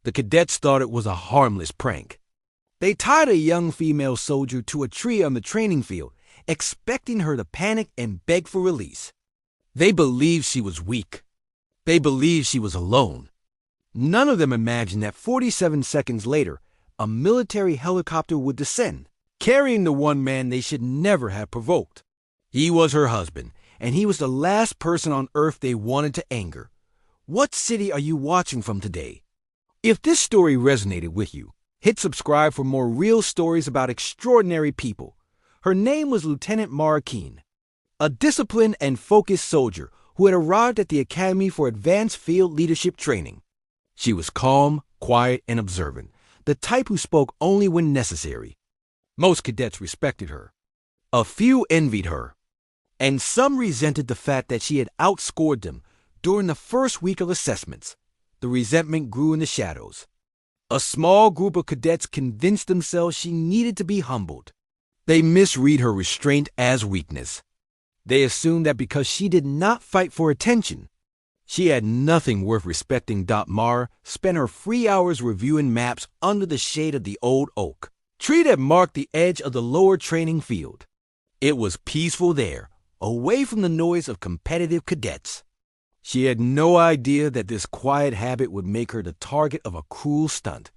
The cadets thought it was a harmless prank. They tied a young female soldier to a tree on the training field, expecting her to panic and beg for release. They believed she was weak. They believed she was alone. None of them imagined that 47 seconds later, a military helicopter would descend, carrying the one man they should never have provoked. He was her husband, and he was the last person on earth they wanted to anger. What city are you watching from today? If this story resonated with you, hit subscribe for more real stories about extraordinary people. Her name was Lieutenant Mara Keene, a disciplined and focused soldier who had arrived at the Academy for Advanced Field Leadership Training. She was calm, quiet, and observant, the type who spoke only when necessary. Most cadets respected her. A few envied her, and some resented the fact that she had outscored them during the first week of assessments. The resentment grew in the shadows. A small group of cadets convinced themselves she needed to be humbled. They misread her restraint as weakness. They assumed that because she did not fight for attention, she had nothing worth respecting. Mara spent her free hours reviewing maps under the shade of the old oak tree that marked the edge of the lower training field. It was peaceful there, away from the noise of competitive cadets. She had no idea that this quiet habit would make her the target of a cruel stunt.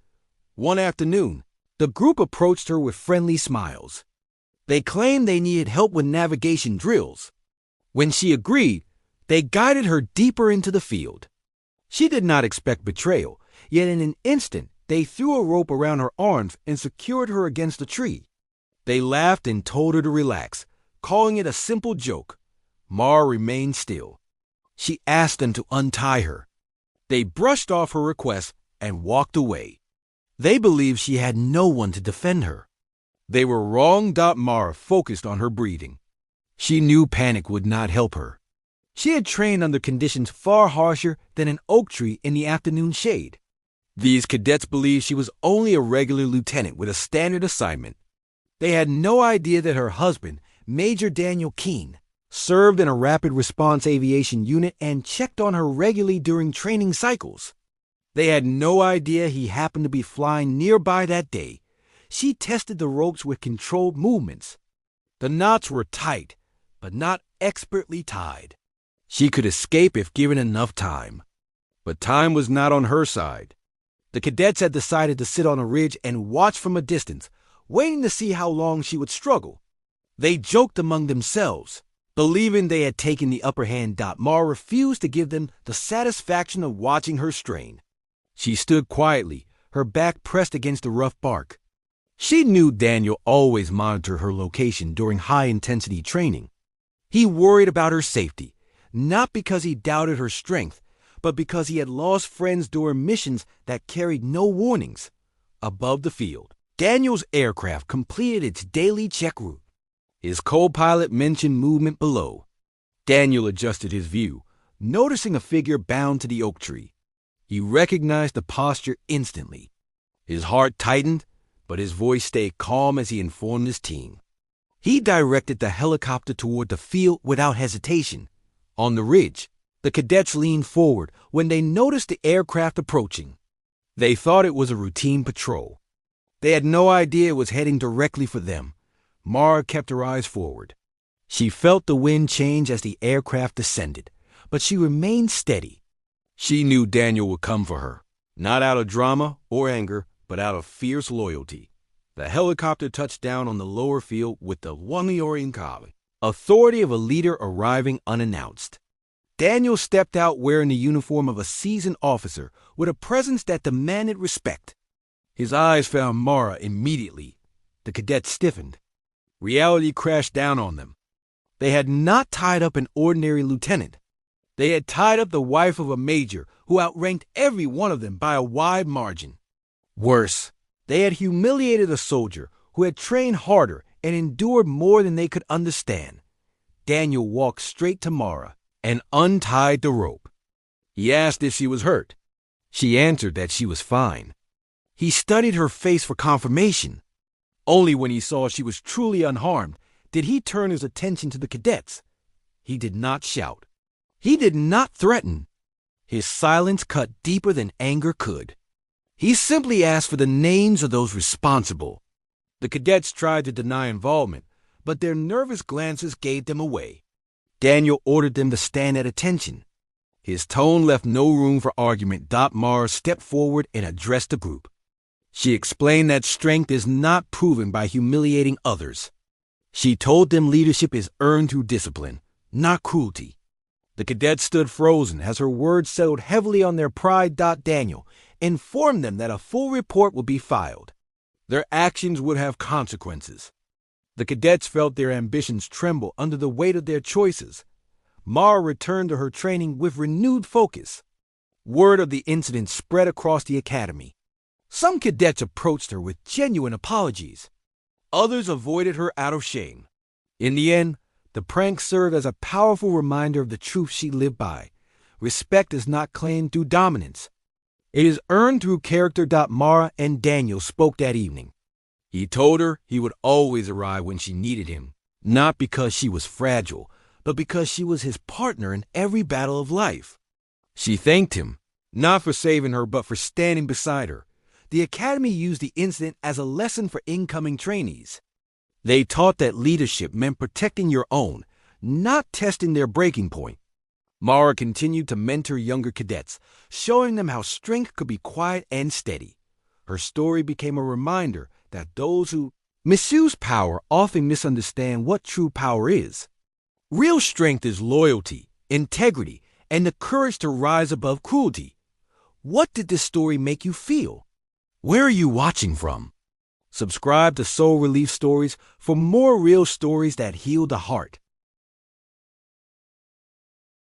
One afternoon, the group approached her with friendly smiles. They claimed they needed help with navigation drills. When she agreed, they guided her deeper into the field. She did not expect betrayal, yet in an instant they threw a rope around her arms and secured her against a tree. They laughed and told her to relax, calling it a simple joke. Mara remained still. She asked them to untie her. They brushed off her request and walked away. They believed she had no one to defend her. They were wrong. Mara focused on her breathing. She knew panic would not help her. She had trained under conditions far harsher than an oak tree in the afternoon shade. These cadets believed she was only a regular lieutenant with a standard assignment. They had no idea that her husband, Major Daniel Keene, served in a rapid response aviation unit and checked on her regularly during training cycles. They had no idea he happened to be flying nearby that day. She tested the ropes with controlled movements. The knots were tight, but not expertly tied. She could escape if given enough time. But time was not on her side. The cadets had decided to sit on a ridge and watch from a distance, waiting to see how long she would struggle. They joked among themselves, believing they had taken the upper hand. Mara refused to give them the satisfaction of watching her strain. She stood quietly, her back pressed against the rough bark. She knew Daniel always monitored her location during high-intensity training. He worried about her safety, not because he doubted her strength, but because he had lost friends during missions that carried no warnings. Above the field, Daniel's aircraft completed its daily check route. His co-pilot mentioned movement below. Daniel adjusted his view, noticing a figure bound to the oak tree. He recognized the posture instantly. His heart tightened, but his voice stayed calm as he informed his team. He directed the helicopter toward the field without hesitation. On the ridge, the cadets leaned forward when they noticed the aircraft approaching. They thought it was a routine patrol. They had no idea it was heading directly for them. Mara kept her eyes forward. She felt the wind change as the aircraft descended, but she remained steady. She knew Daniel would come for her, not out of drama or anger, but out of fierce loyalty. The helicopter touched down on the lower field with the humiliates, authority of a leader arriving unannounced. Daniel stepped out wearing the uniform of a seasoned officer with a presence that demanded respect. His eyes found Mara immediately. The cadets stiffened. Reality crashed down on them. They had not tied up an ordinary lieutenant. They had tied up the wife of a major who outranked every one of them by a wide margin. Worse, they had humiliated a soldier who had trained harder and endured more than they could understand. Daniel walked straight to Mara and untied the rope. He asked if she was hurt. She answered that she was fine. He studied her face for confirmation. Only when he saw she was truly unharmed did he turn his attention to the cadets. He did not shout. He did not threaten. His silence cut deeper than anger could. He simply asked for the names of those responsible. The cadets tried to deny involvement, but their nervous glances gave them away. Daniel ordered them to stand at attention. His tone left no room for argument. Mara stepped forward and addressed the group. She explained that strength is not proven by humiliating others. She told them leadership is earned through discipline, not cruelty. The cadets stood frozen as her words settled heavily on their pride. Daniel informed them that a full report would be filed. Their actions would have consequences. The cadets felt their ambitions tremble under the weight of their choices. Mara returned to her training with renewed focus. Word of the incident spread across the academy. Some cadets approached her with genuine apologies. Others avoided her out of shame. In the end, the prank served as a powerful reminder of the truth she lived by. Respect is not claimed through dominance. It is earned through character. Mara and Daniel spoke that evening. He told her he would always arrive when she needed him, not because she was fragile, but because she was his partner in every battle of life. She thanked him, not for saving her, but for standing beside her. The academy used the incident as a lesson for incoming trainees. They taught that leadership meant protecting your own, not testing their breaking point. Mara continued to mentor younger cadets, showing them how strength could be quiet and steady. Her story became a reminder that those who misuse power often misunderstand what true power is. Real strength is loyalty, integrity, and the courage to rise above cruelty. What did this story make you feel? Where are you watching from? Subscribe to Soul Relief Stories for more real stories that heal the heart.